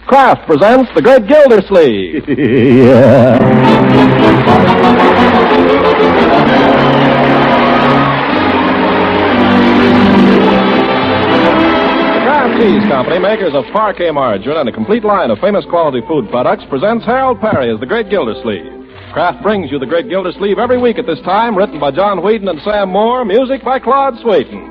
Kraft presents The Great Gilderdersleeve. Yeah. The Kraft Cheese Company, makers of parquet margarine and a complete line of famous quality food products, presents Harold Perry as The Great Gildersleeve. Kraft brings you The Great Gildersleeve every week at this time, written by John Whedon and Sam Moore, music by Claude Swaiten.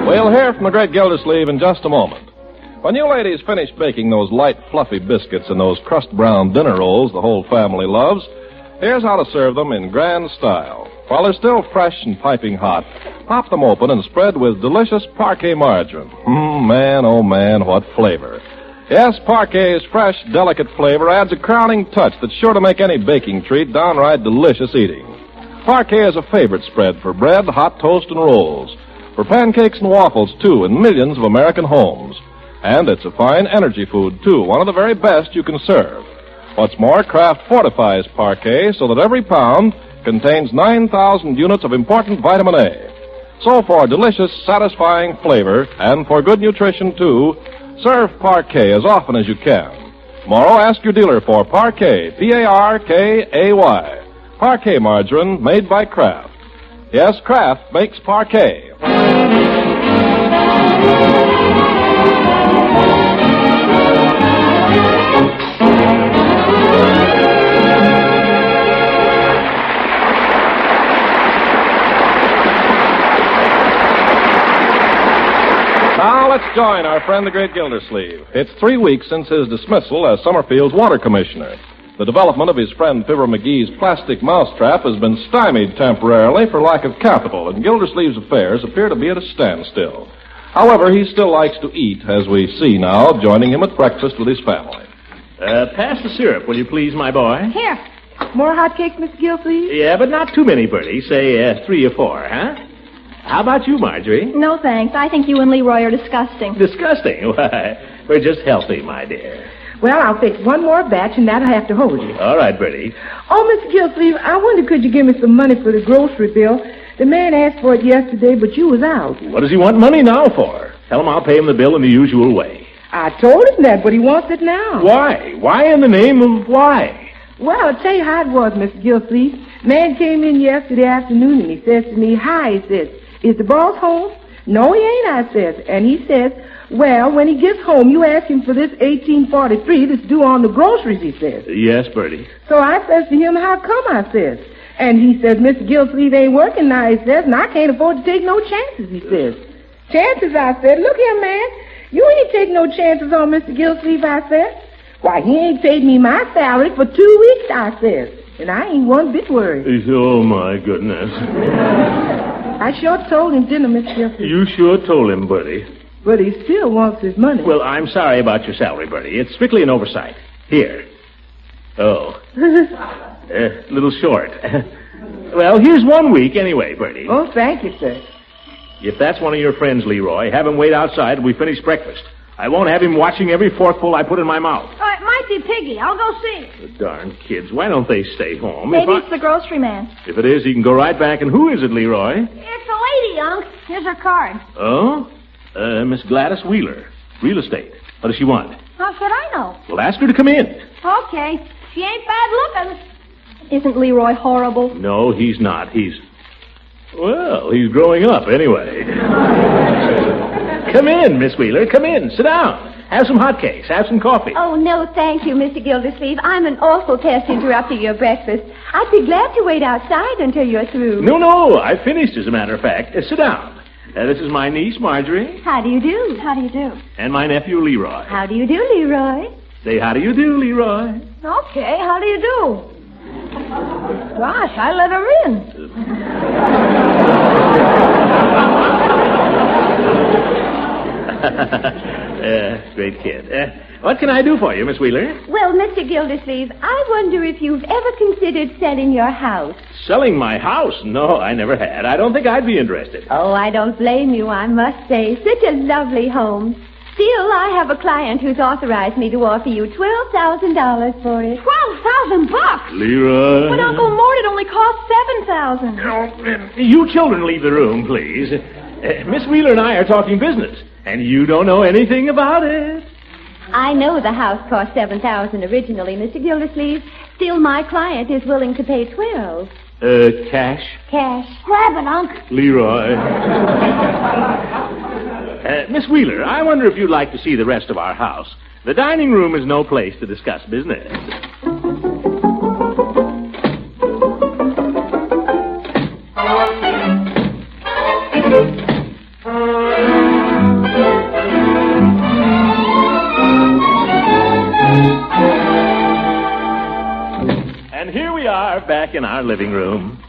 We'll hear from the Great Gildersleeve in just a moment. When you ladies finish baking those light, fluffy biscuits and those crust-brown dinner rolls the whole family loves, here's how to serve them in grand style. While they're still fresh and piping hot, pop them open and spread with delicious parquet margarine. Man, oh man, what flavor. Yes, parquet's fresh, delicate flavor adds a crowning touch that's sure to make any baking treat downright delicious eating. Parquet is a favorite spread for bread, hot toast, and rolls. For pancakes and waffles, too, in millions of American homes. And it's a fine energy food, too, one of the very best you can serve. What's more, Kraft fortifies parquet so that every pound contains 9,000 units of important vitamin A. So for delicious, satisfying flavor, and for good nutrition, too, serve parquet as often as you can. Tomorrow, ask your dealer for parquet, P-A-R-K-A-Y. Parquet margarine made by Kraft. Yes, Kraft makes parquet. Now let's join our friend the Great Gildersleeve. It's 3 weeks since his dismissal as Summerfield's water commissioner. The development of his friend Fibber McGee's plastic mousetrap has been stymied temporarily for lack of capital, and Gildersleeve's affairs appear to be at a standstill. However, he still likes to eat, as we see now, joining him at breakfast with his family. Pass the syrup, will you please, my boy? Here. More hotcakes, Mr. Gildersleeve? Yeah, but not too many, Bertie. Say 3 or 4, huh? How about you, Marjorie? No, thanks. I think you and Leroy are disgusting. Disgusting? Why, we're just healthy, my dear. Well, I'll fix one more batch, and that'll have to hold you. All right, Bertie. Oh, Mr. Gildersleeve, I wonder could you give me some money for the grocery bill? The man asked for it yesterday, but you was out. What does he want money now for? Tell him I'll pay him the bill in the usual way. I told him that, but he wants it now. Why? Why in the name of why? Well, I'll tell you how it was, Mr. Gildersleeve. Man came in yesterday afternoon, and he says to me, "Hi," he says, "is the boss home?" "No, he ain't," I says. And he says, "Well, when he gets home, you ask him for this 1843 that's due on the groceries," he says. Yes, Bertie. So I says to him, "How come?" I says. And he says, "Mr. Gildersleeve ain't working now," he says, "and I can't afford to take no chances," he says. "Chances?" I said. "Look here, man. You ain't take no chances on Mr. Gildersleeve," I said. "Why, he ain't paid me my salary for 2 weeks," I says. And I ain't one bit worried. Oh, my goodness. I sure told him, didn't I, Mr. Gildersleeve? You sure told him, Bertie. But he still wants his money. Well, I'm sorry about your salary, Bertie. It's strictly an oversight. Here. Oh. A little short. Well, here's 1 week anyway, Bertie. Oh, thank you, sir. If that's one of your friends, Leroy, have him wait outside till we finish breakfast. I won't have him watching every forkful I put in my mouth. Oh, it might be Piggy. I'll go see. The darn kids. Why don't they stay home? Maybe it's the grocery man. If it is, he can go right back. And who is it, Leroy? It's a lady, Unc. Here's her card. Oh? Miss Gladys Wheeler. Real estate. What does she want? How should I know? Well, ask her to come in. Okay. She ain't bad looking. Isn't Leroy horrible? No, he's not. Well, he's growing up anyway. Come in, Miss Wheeler. Come in. Sit down. Have some hotcakes. Have some coffee. Oh, no, thank you, Mr. Gildersleeve. I'm an awful pest interrupting your breakfast. I'd be glad to wait outside until you're through. No, I finished, as a matter of fact. Sit down. This is my niece, Marjorie. How do you do? How do you do? And my nephew, Leroy. How do you do, Leroy? Say, how do you do, Leroy? Okay, how do you do? Gosh, I let her in. Great kid. What can I do for you, Miss Wheeler? Well, Well, Mr. Gildersleeve, I wonder if you've ever considered selling your house. Selling my house? No, I never had. I don't think I'd be interested. Oh, I don't blame you, I must say. Such a lovely home. Still, I have a client who's authorized me to offer you $12,000 for it. $12,000? Leroy. But Uncle Mort, it only cost $7,000. You children leave the room, please. Miss Wheeler and I are talking business, and you don't know anything about it. I know the house cost $7,000 originally, Mr. Gildersleeve. Still, my client is willing to pay $12,000. Cash? Cash. Grab it, Unc. Leroy. Miss Wheeler, I wonder if you'd like to see the rest of our house. The dining room is no place to discuss business. And here we are, back in our living room.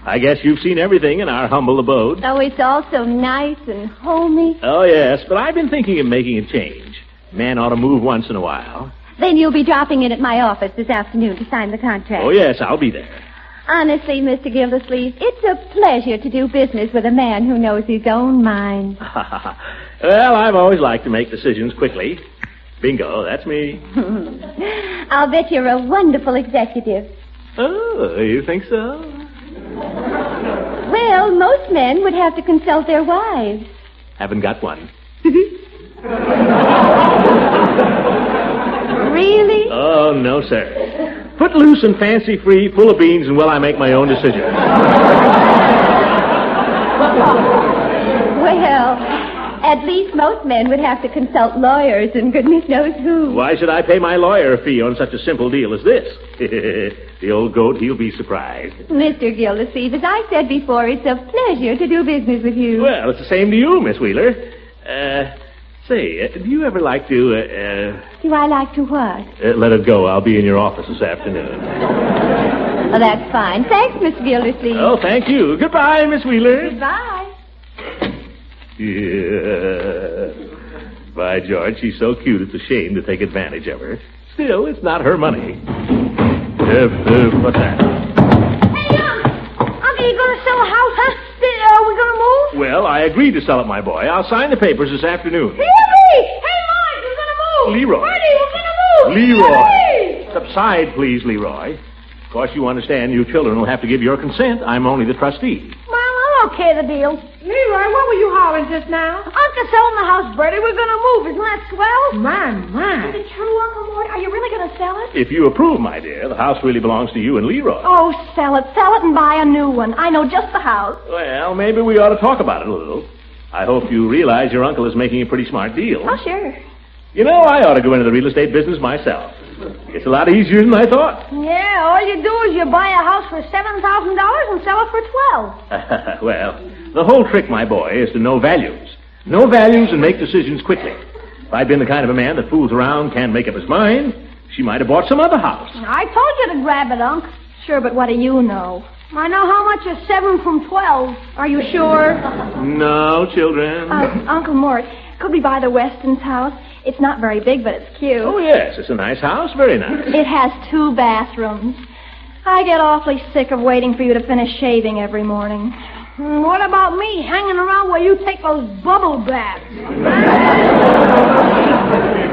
I guess you've seen everything in our humble abode. Oh, it's all so nice and homey. Oh, yes, but I've been thinking of making a change. Man ought to move once in a while. Then you'll be dropping in at my office this afternoon to sign the contract. Oh, yes, I'll be there. Honestly, Mr. Gildersleeve, it's a pleasure to do business with a man who knows his own mind. Well, I've always liked to make decisions quickly. Bingo, that's me. I'll bet you're a wonderful executive. Oh, you think so? Well, most men would have to consult their wives. Haven't got one. Really? Oh, no, sir. Footloose and fancy-free, full of beans, and well, I make my own decisions. Well, at least most men would have to consult lawyers and goodness knows who. Why should I pay my lawyer a fee on such a simple deal as this? The old goat, he'll be surprised. Mr. Gildersleeve, as I said before, it's a pleasure to do business with you. Well, it's the same to you, Miss Wheeler. Say, do you ever like to, Do I like to what? let it go. I'll be in your office this afternoon. Oh, that's fine. Thanks, Miss Gildersleeve. Oh, thank you. Goodbye, Miss Wheeler. Goodbye. Yeah. By George, she's so cute it's a shame to take advantage of her. Still, it's not her money. What's that? Hey, Unc, you gonna sell a house, huh? Are we gonna move? Well, I agreed to sell it, my boy. I'll sign the papers this afternoon. Hey, Mike, we're gonna move. Leroy. Bertie, we're gonna move. Leroy. Hey. Subside, please, Leroy. Of course, you understand you children will have to give your consent. I'm only the trustee. Well, I'll okay the deal. Leroy, what were you hollering just now? Uncle's selling the house, Bertie. We're gonna move. Isn't that swell? My. Is it true, Uncle Mort? Are you really gonna sell it? If you approve, my dear, the house really belongs to you and Leroy. Oh, sell it and buy a new one. I know just the house. Well, maybe we ought to talk about it a little. I hope you realize your uncle is making a pretty smart deal. Oh, sure. You know, I ought to go into the real estate business myself. It's a lot easier than I thought. Yeah, all you do is you buy a house for $7,000 and sell it for $12,000. Well, the whole trick, my boy, is to know values. Know values and make decisions quickly. If I'd been the kind of a man that fools around, can't make up his mind, she might have bought some other house. I told you to grab it, Unc. Sure, but what do you know? I know how much is 7 from 12. Are you sure? No, children. Uncle Mort, could we buy the Weston's house? It's not very big, but it's cute. Oh, yes, it's a nice house. Very nice. It has 2 bathrooms. I get awfully sick of waiting for you to finish shaving every morning. What about me hanging around while you take those bubble baths?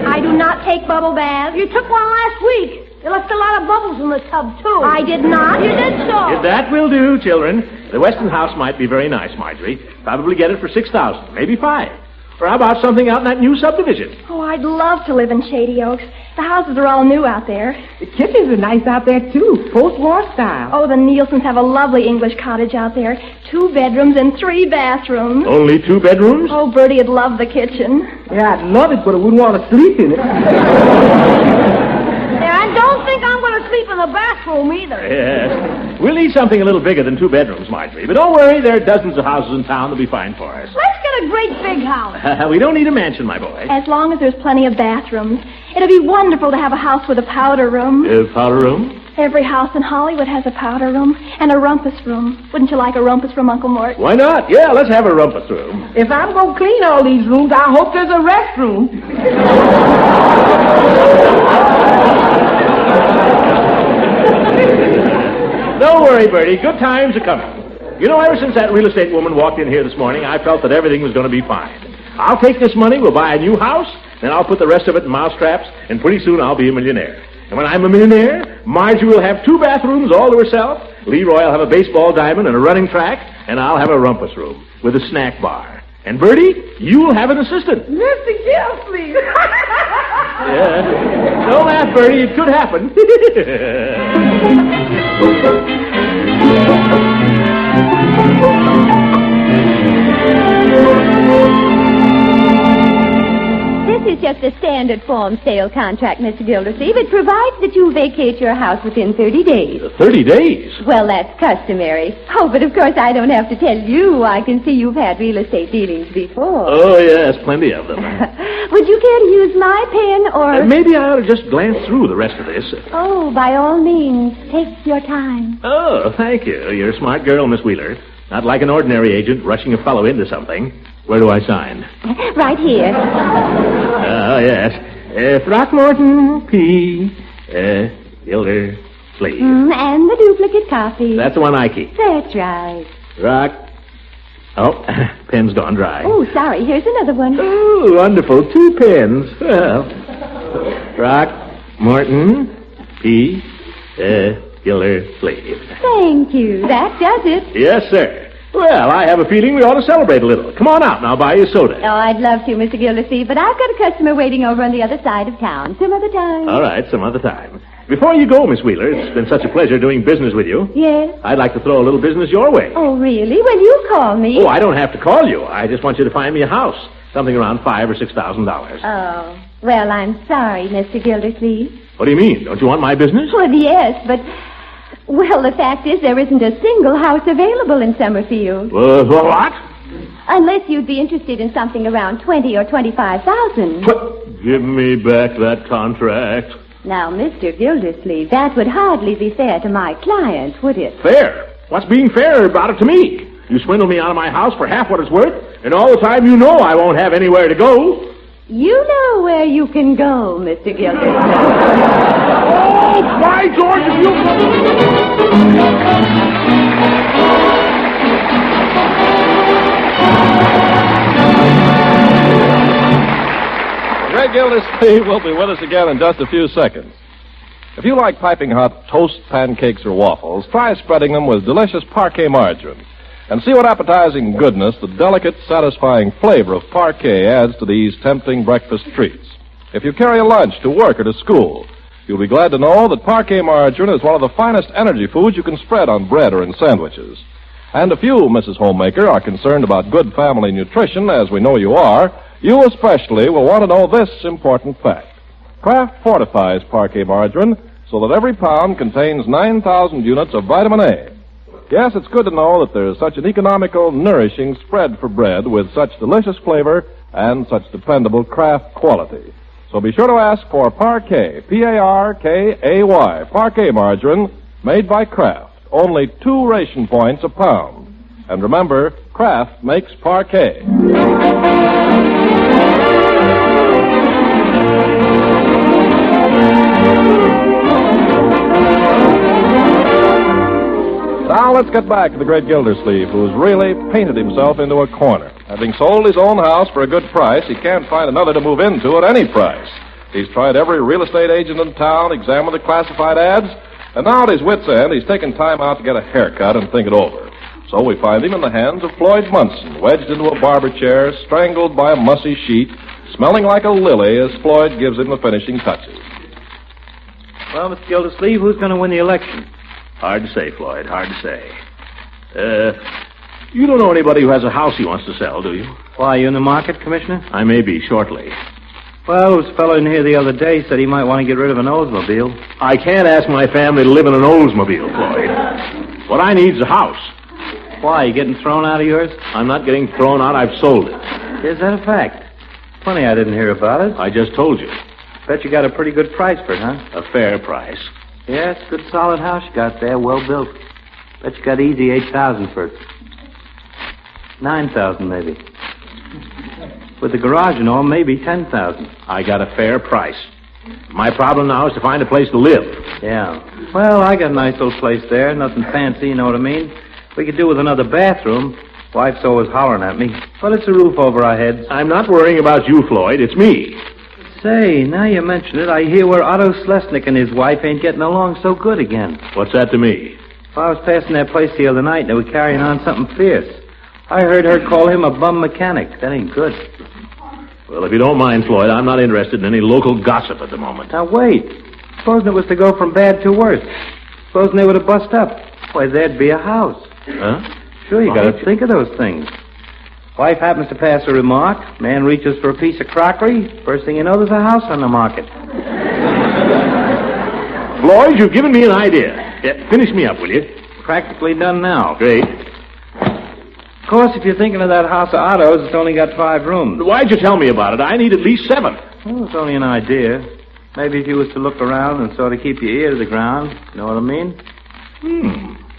I do not take bubble baths. You took one last week. You left a lot of bubbles in the tub, too. I did not. You did so. If that will do, children. The Weston house might be very nice, Marjorie. Probably get it for $6,000, maybe $5,000. Or how about something out in that new subdivision? Oh, I'd love to live in Shady Oaks. The houses are all new out there. The kitchens are nice out there, too. Post-war style. Oh, the Nielsens have a lovely English cottage out there. 2 bedrooms and 3 bathrooms. Only 2 bedrooms? Oh, Bertie'd love the kitchen. Yeah, I'd love it, but I wouldn't want to sleep in it. Yeah, I don't think I'm going to sleep in the bathroom either. Yes. We'll need something a little bigger than 2 bedrooms, Marjorie. But don't worry, there are dozens of houses in town that'll be fine for us. Let's get a great big house. We don't need a mansion, my boy. As long as there's plenty of bathrooms. It'd be wonderful to have a house with a powder room. Powder room? Every house in Hollywood has a powder room and a rumpus room. Wouldn't you like a rumpus room, Uncle Mort? Why not? Yeah, let's have a rumpus room. If I'm going to clean all these rooms, I hope there's a restroom. Don't worry, Bertie. Good times are coming. You know, ever since that real estate woman walked in here this morning, I felt that everything was going to be fine. I'll take this money, we'll buy a new house, then I'll put the rest of it in mousetraps, and pretty soon I'll be a millionaire. And when I'm a millionaire, Margie will have 2 bathrooms all to herself, Leroy will have a baseball diamond and a running track, and I'll have a rumpus room with a snack bar. And Bertie, you'll have an assistant. Mr. Gildersleeve. Yeah. Don't laugh, Bertie. It could happen. This is just a standard form sale contract, Mr. Gildersleeve. It provides that you vacate your house within 30 days. 30 days? Well, that's customary. Oh, but of course I don't have to tell you. I can see you've had real estate dealings before. Oh, yes, plenty of them. Would you care to use my pen or... Maybe I ought to just glance through the rest of this. Oh, by all means. Take your time. Oh, thank you. You're a smart girl, Miss Wheeler. Not like an ordinary agent rushing a fellow into something. Where do I sign? Right here. Oh, yes. Throckmorton P. Gilderdersleeve. And the duplicate copy. That's the one I keep. That's right. Oh, pen's gone dry. Oh, sorry. Here's another one. Oh, wonderful. 2 pens. Well, Throckmorton P. Gilderdersleeve. Thank you. That does it. Yes, sir. Well, I have a feeling we ought to celebrate a little. Come on out and I'll buy you a soda. Oh, I'd love to, Mr. Gildersleeve, but I've got a customer waiting over on the other side of town. Some other time. All right, some other time. Before you go, Miss Wheeler, it's been such a pleasure doing business with you. Yes? I'd like to throw a little business your way. Oh, really? Well, you call me. Oh, I don't have to call you. I just want you to find me a house. Something around $5,000 or $6,000. Oh, well, I'm sorry, Mr. Gildersleeve. What do you mean? Don't you want my business? Well, yes, but... Well, the fact is there isn't a single house available in Summerfield. What? Unless you'd be interested in something around 20 or 25,000. Give me back that contract. Now, Mr. Gildersleeve, that would hardly be fair to my client, would it? Fair? What's being fair about it to me? You swindle me out of my house for half what it's worth, and all the time you know I won't have anywhere to go. You know where you can go, Mr. Gildersleeve. Oh, by George, if you... Greg Gildersleeve will be with us again in just a few seconds. If you like piping hot toast, pancakes, or waffles, try spreading them with delicious parquet margarine. And see what appetizing goodness the delicate, satisfying flavor of parquet adds to these tempting breakfast treats. If you carry a lunch to work or to school, you'll be glad to know that parquet margarine is one of the finest energy foods you can spread on bread or in sandwiches. And if you, Mrs. Homemaker, are concerned about good family nutrition, as we know you are, you especially will want to know this important fact. Kraft fortifies parquet margarine so that every pound contains 9,000 units of vitamin A. Yes, it's good to know that there's such an economical, nourishing spread for bread with such delicious flavor and such dependable Kraft quality. So be sure to ask for Parquet, P-A-R-K-A-Y, Parquet margarine, made by Kraft. Only 2 ration points a pound. And remember, Kraft makes Parquet. Now let's get back to the great Gildersleeve, who's really painted himself into a corner. Having sold his own house for a good price, he can't find another to move into at any price. He's tried every real estate agent in town, examined the classified ads, and now at his wit's end, he's taken time out to get a haircut and think it over. So we find him in the hands of Floyd Munson, wedged into a barber chair, strangled by a mussy sheet, smelling like a lily as Floyd gives him the finishing touches. Well, Mr. Gildersleeve, who's going to win the election? Hard to say, Floyd, hard to say. You don't know anybody who has a house he wants to sell, do you? Why, you in the market, Commissioner? I may be, shortly. Well, there was a fellow in here the other day said he might want to get rid of an Oldsmobile. I can't ask my family to live in an Oldsmobile, Floyd. What I need is a house. Why, you getting thrown out of yours? I'm not getting thrown out, I've sold it. Is that a fact? Funny I didn't hear about it. I just told you. Bet you got a pretty good price for it, huh? A fair price. Yeah, it's a good solid house you got there, well built. Bet you got easy 8,000 for it. 9,000 maybe. With the garage and all, maybe 10,000. I got a fair price. My problem now is to find a place to live. Yeah. Well, I got a nice little place there. Nothing fancy, you know what I mean? We could do with another bathroom. Wife's always hollering at me. Well, it's a roof over our heads. I'm not worrying about you, Floyd. It's me. Say, now you mention it, I hear where Otto Schlesnick and his wife ain't getting along so good again. What's that to me? Well, I was passing that place the other night, and they were carrying on something fierce. I heard her call him a bum mechanic. That ain't good. Well, if you don't mind, Floyd, I'm not interested in any local gossip at the moment. Now, wait. Supposing it was to go from bad to worse. Supposing they were to bust up. Why, there'd be a house. Huh? Sure, you gotta think of those things. Wife happens to pass a remark. Man reaches for a piece of crockery. First thing you know, there's a house on the market. Floyd, you've given me an idea. Yeah, finish me up, will you? Practically done now. Great. Of course, if you're thinking of that house of Otto's, it's only got 5 rooms. Why'd you tell me about it? I need at least 7. Well, it's only an idea. Maybe if you was to look around and sort of keep your ear to the ground. You know what I mean?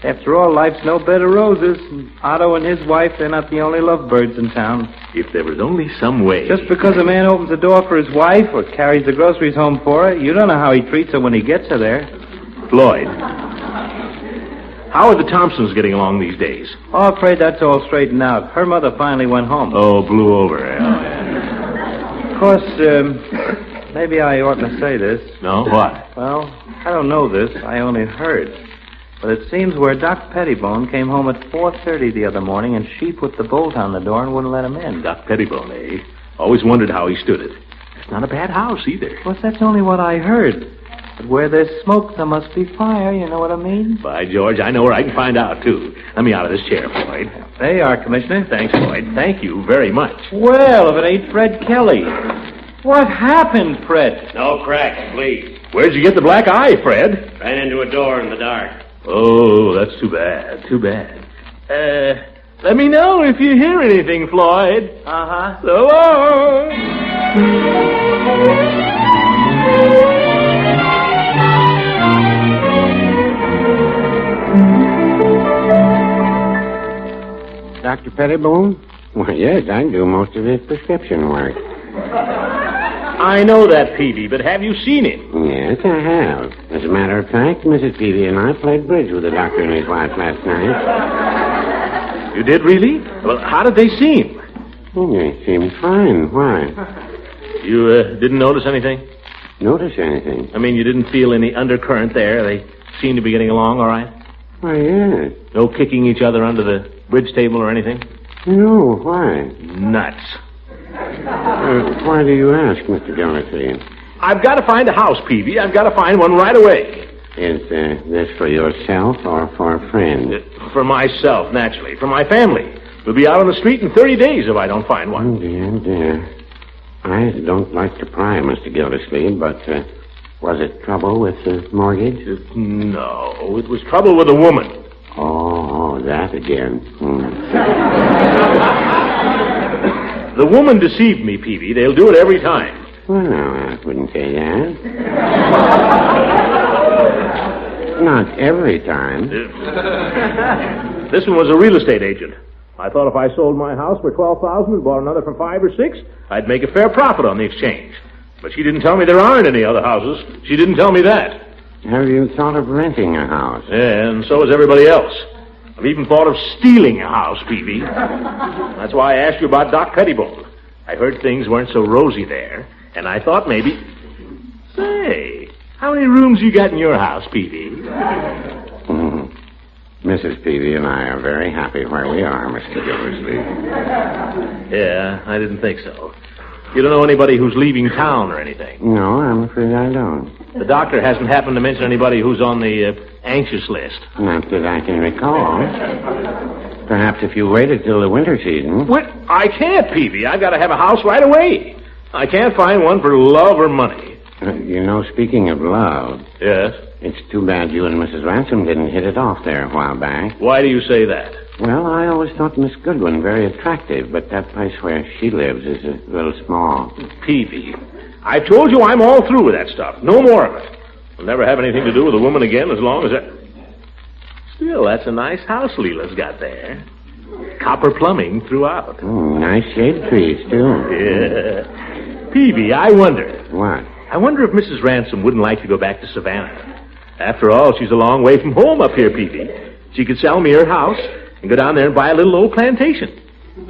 After all, life's no bed of roses. And Otto and his wife, they're not the only lovebirds in town. If there was only some way. Just because a man opens the door for his wife or carries the groceries home for her, you don't know how he treats her when he gets her there. Floyd, how are the Thompsons getting along these days? Oh, I'm afraid that's all straightened out. Her mother finally went home. Oh, blew over. Of course, maybe I oughtn't to say this. No, what? Well, I don't know this. I only heard. But it seems where Doc Pettibone came home at 4:30 the other morning, and she put the bolt on the door and wouldn't let him in. Doc Pettibone, eh? Always wondered how he stood it. It's not a bad house, either. Well, that's only what I heard. But where there's smoke, there must be fire, you know what I mean? By George, I know where I can find out, too. Let me out of this chair, Floyd. There you are, Commissioner. Thanks, Floyd. Thank you very much. Well, if it ain't Fred Kelly. What happened, Fred? No cracks, please. Where'd you get the black eye, Fred? Ran into a door in the dark. Oh, that's too bad. Too bad. Let me know if you hear anything, Floyd. Uh-huh. So long. Dr. Pettibone? Well, yes, I do most of his prescription work. I know that, Peavy, but have you seen him? Yes, I have. As a matter of fact, Mrs. Peavy and I played bridge with the doctor and his wife last night. You did, really? Well, how did they seem? Oh, they seemed fine. Why? You didn't notice anything? Notice anything? I mean, you didn't feel any undercurrent there? They seemed to be getting along all right? Why, yes. No kicking each other under the bridge table or anything? No, why? Nuts. Why do you ask, Mr. Gilderdersleeve? I've got to find a house, Peavy. I've got to find one right away. Is this for yourself or for a friend? For myself, naturally. For my family. We'll be out on the street in 30 days if I don't find one. Oh, dear. I don't like to pry, Mr. Gildersleeve, but was it trouble with the mortgage? No, it was trouble with a woman. Oh, that again. The woman deceived me, Peavy. They'll do it every time. Well, no, I wouldn't say that. Not every time. This one was a real estate agent. I thought if I sold my house for $12,000 and bought another for $5 or $6, I'd make a fair profit on the exchange. But she didn't tell me there aren't any other houses. She didn't tell me that. Have you thought of renting a house? Yeah, and so has everybody else. I've even thought of stealing a house, Peavy. That's why I asked you about Doc Pettibone. I heard things weren't so rosy there, and I thought maybe... Say, how many rooms you got in your house, Peavy? Mrs. Peavy and I are very happy where we are, Mr. Gildersleeve. Yeah, I didn't think so. You don't know anybody who's leaving town or anything? No, I'm afraid I don't. The doctor hasn't happened to mention anybody who's on the anxious list. Not that I can recall. Perhaps if you waited till the winter season. What? I can't, Peavy. I've got to have a house right away. I can't find one for love or money. Speaking of love... Yes? It's too bad you and Mrs. Ransom didn't hit it off there a while back. Why do you say that? Well, I always thought Miss Goodwin very attractive, but that place where she lives is a little small. Peavy, I've told you I'm all through with that stuff. No more of it. I'll never have anything to do with a woman again as long as that... Still, that's a nice house Leela's got there. Copper plumbing throughout. Oh, nice shade trees, too. Yeah. Peavy, I wonder... What? I wonder if Mrs. Ransom wouldn't like to go back to Savannah. After all, she's a long way from home up here, Peavy. She could sell me her house and go down there and buy a little old plantation.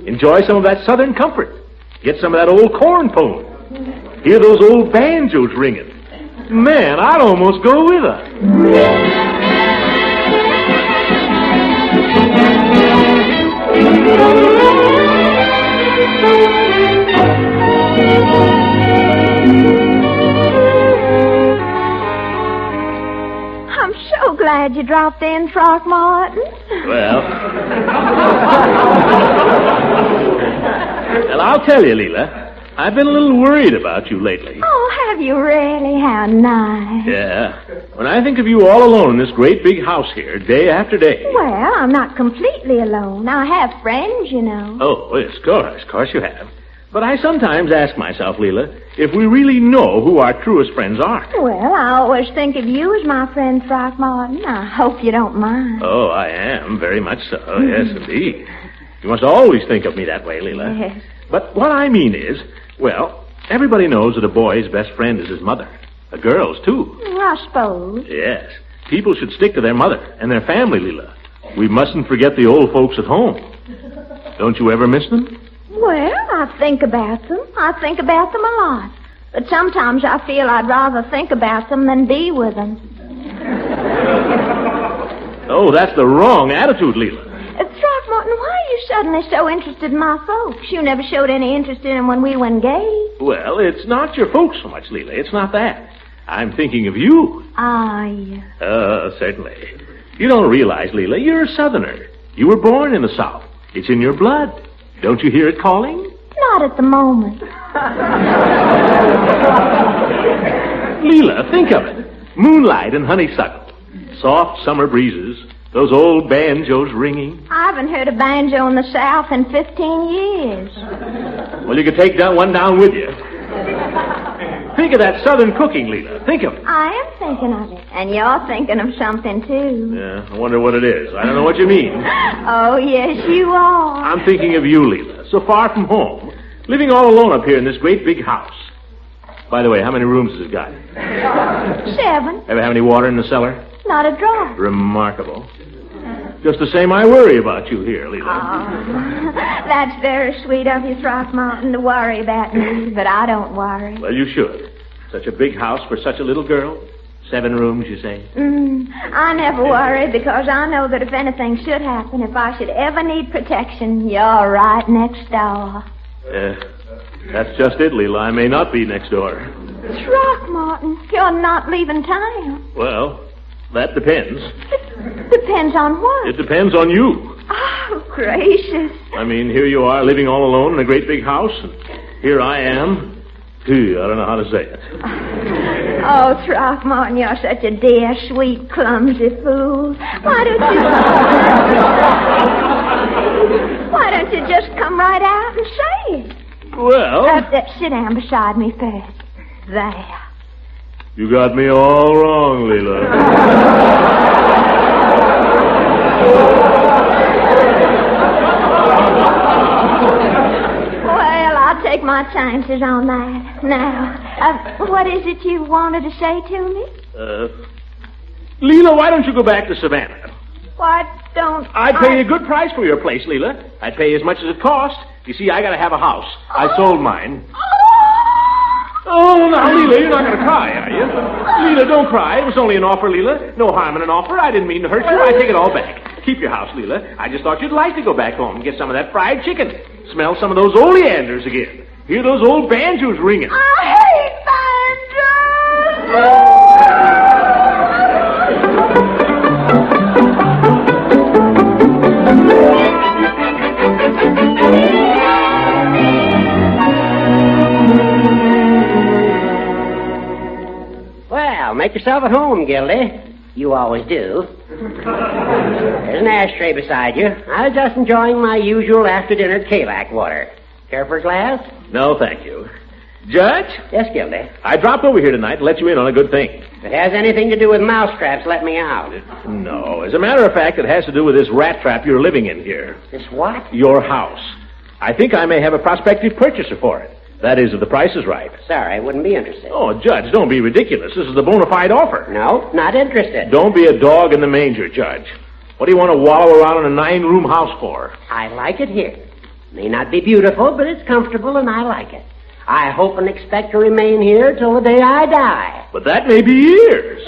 Enjoy some of that southern comfort. Get some of that old corn pone. Hear those old banjos ringing. Man, I'd almost go with her. I'm so glad you dropped in, Throckmorton. Well, I'll tell you, Leela. I've been a little worried about you lately. Oh, have you really? How nice. Yeah. When I think of you all alone in this great big house here, day after day. Well, I'm not completely alone. I have friends, you know. Oh, yes, of course you have. But I sometimes ask myself, Leela, if we really know who our truest friends are. Well, I always think of you as my friend, Throckmorton. I hope you don't mind. Oh, I am, very much so. Yes, indeed. You must always think of me that way, Leela. Yes. But what I mean is, well, everybody knows that a boy's best friend is his mother. A girl's, too. I suppose. Yes. People should stick to their mother and their family, Leela. We mustn't forget the old folks at home. Don't you ever miss them? Well, I think about them. I think about them a lot. But sometimes I feel I'd rather think about them than be with them. Oh, that's the wrong attitude, Leela. Throckmorton, why are you suddenly so interested in my folks? You never showed any interest in them when we were engaged. Well, it's not your folks so much, Leela. It's not that. I'm thinking of you. Ah, yeah. Certainly. You don't realize, Leela, you're a Southerner. You were born in the South. It's in your blood. Don't you hear it calling? Not at the moment. Leela, think of it. Moonlight and honeysuckle. Soft summer breezes. Those old banjos ringing. I haven't heard a banjo in the South in 15 years. Well, you could take one down with you. Think of that Southern cooking, Leela. Think of it. I am thinking of it. And you're thinking of something, too. Yeah, I wonder what it is. I don't know what you mean. Oh, yes, you are. I'm thinking of you, Leela. So far from home. Living all alone up here in this great big house. By the way, how many rooms has it got? 7. Ever have any water in the cellar? Not a drop. Remarkable. Just the same, I worry about you here, Leela. Oh, that's very sweet of you, Throckmorton, to worry about me, but I don't worry. Well, you should. Such a big house for such a little girl. 7 rooms, you say? I never worry because I know that if anything should happen, if I should ever need protection, you're right next door. That's just it, Leela. I may not be next door. Throckmorton, you're not leaving town. Well, that depends. Depends on what? It depends on you. Oh, gracious. I mean, here you are living all alone in a great big house, and here I am. I don't know how to say it. Oh, Throckmorton, you're such a dear, sweet, clumsy fool. Why don't you just come right out and say it? Well... sit down beside me first. There. You got me all wrong, Leela. Well, I'll take my chances on that. Now, what is it you wanted to say to me? Leela, why don't you go back to Savannah? Why don't I'd pay you a good price for your place, Leela. I'd pay you as much as it cost. You see, I gotta have a house. I sold mine. Oh, now, Leela, you're not going to cry, are you? Leela, don't cry. It was only an offer, Leela. No harm in an offer. I didn't mean to hurt you. I take it all back. Keep your house, Leela. I just thought you'd like to go back home and get some of that fried chicken. Smell some of those oleanders again. Hear those old banjos ringing. I hate banjos! Make yourself at home, Gildy. You always do. There's an ashtray beside you. I was just enjoying my usual after-dinner Kalak water. Care for a glass? No, thank you. Judge? Yes, Gildy. I dropped over here tonight to let you in on a good thing. If it has anything to do with mousetraps, let me out. No. As a matter of fact, it has to do with this rat trap you're living in here. This what? Your house. I think I may have a prospective purchaser for it. That is, if the price is right. Sorry, I wouldn't be interested. Oh, Judge, don't be ridiculous. This is a bona fide offer. No, not interested. Don't be a dog in the manger, Judge. What do you want to wallow around in a 9-room house for? I like it here. May not be beautiful, but it's comfortable and I like it. I hope and expect to remain here till the day I die. But that may be years.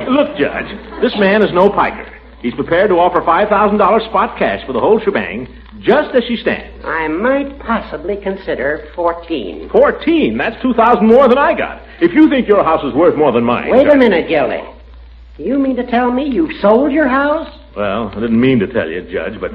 Look, Judge, this man is no piker. He's prepared to offer $5,000 spot cash for the whole shebang, just as she stands. I might possibly consider 14. 14? That's $2,000 more than I got. If you think your house is worth more than mine... Wait a minute, Gildy. You mean to tell me you've sold your house? Well, I didn't mean to tell you, Judge, but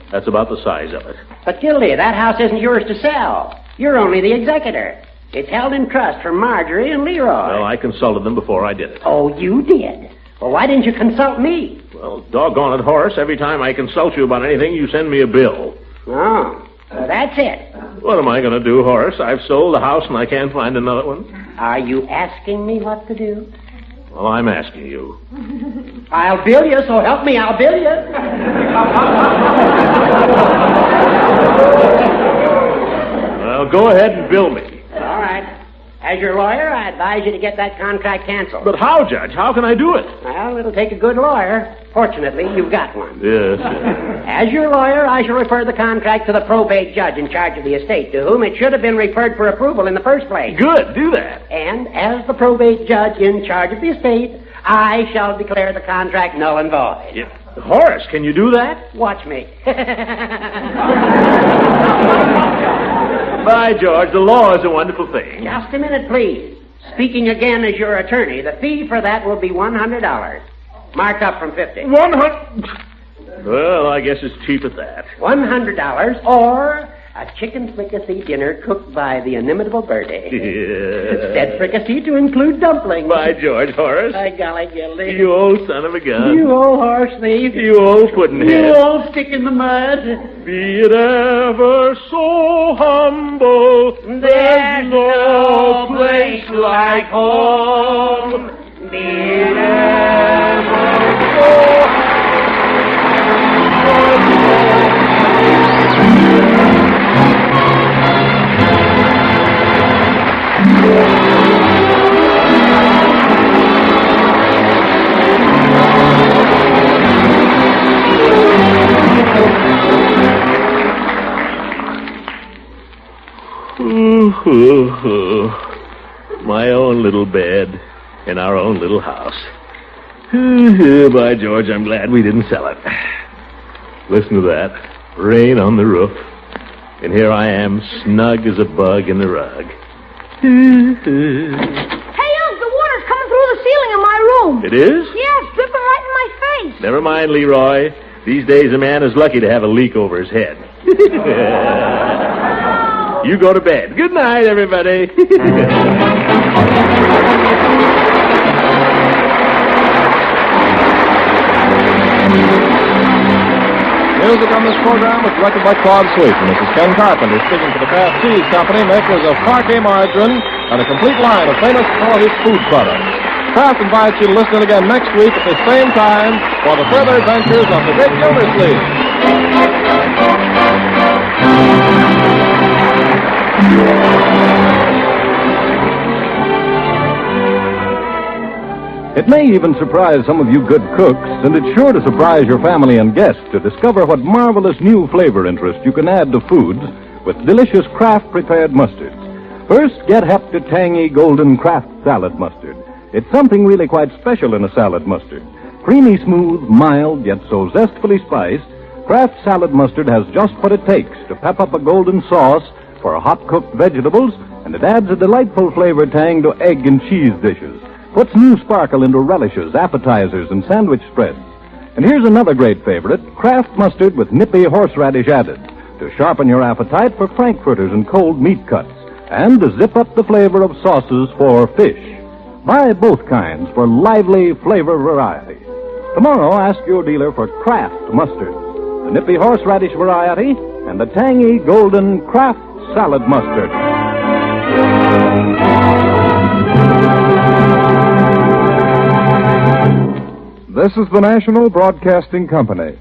that's about the size of it. But, Gildy, that house isn't yours to sell. You're only the executor. It's held in trust for Marjorie and Leroy. Well, I consulted them before I did it. Oh, you did? Well, why didn't you consult me? Well, doggone it, Horace. Every time I consult you about anything, you send me a bill. Oh, so that's it. What am I going to do, Horace? I've sold the house and I can't find another one. Are you asking me what to do? Well, I'm asking you. I'll bill you, so help me, I'll bill you. Well, go ahead and bill me. All right. As your lawyer, I advise you to get that contract canceled. But how, Judge? How can I do it? Well, it'll take a good lawyer. Fortunately, you've got one. Yes. As your lawyer, I shall refer the contract to the probate judge in charge of the estate, to whom it should have been referred for approval in the first place. Good, do that. And as the probate judge in charge of the estate, I shall declare the contract null and void. Yeah. Horace, can you do that? Watch me. By George, the law is a wonderful thing. Just a minute, please. Speaking again as your attorney, the fee for that will be $100. Marked up from 50. 100? Well, I guess it's cheap at that. $100 or a chicken fricassee dinner cooked by the inimitable Birdie. Yeah. Said fricassee to include dumplings. By George, Horace. By golly, Gildy. You old son of a gun. You old horse thief. You old puddinhead. You old stick in the mud. Be it ever so humble, There's no place like home. Be it ever so my own little bed in our own little house. By George, I'm glad we didn't sell it. Listen to that. Rain on the roof. And here I am, snug as a bug in the rug. Hey, Unc, the water's coming through the ceiling in my room. It is? Yeah, it's dripping right in my face. Never mind, Leroy. These days a man is lucky to have a leak over his head. You go to bed. Good night, everybody. Music on this program was directed by Claude Sweet, and this is Ken Carpenter speaking for the Kraft Cheese Company, makers of parquet margarine and a complete line of famous quality food products. Kraft invites you to listen again next week at the same time for the further adventures of the great Gildersleeve. It may even surprise some of you good cooks, and it's sure to surprise your family and guests to discover what marvelous new flavor interest you can add to foods with delicious Kraft prepared mustards. First, get hep to tangy golden Kraft salad mustard. It's something really quite special in a salad mustard. Creamy smooth, mild, yet so zestfully spiced, Kraft salad mustard has just what it takes to pep up a golden sauce for hot-cooked vegetables, and it adds a delightful flavor tang to egg and cheese dishes. Puts new sparkle into relishes, appetizers, and sandwich spreads. And here's another great favorite, Kraft mustard with nippy horseradish added, to sharpen your appetite for frankfurters and cold meat cuts, and to zip up the flavor of sauces for fish. Buy both kinds for lively flavor variety. Tomorrow, ask your dealer for Kraft mustard, the nippy horseradish variety, and the tangy golden Kraft salad mustard. This is the National Broadcasting Company.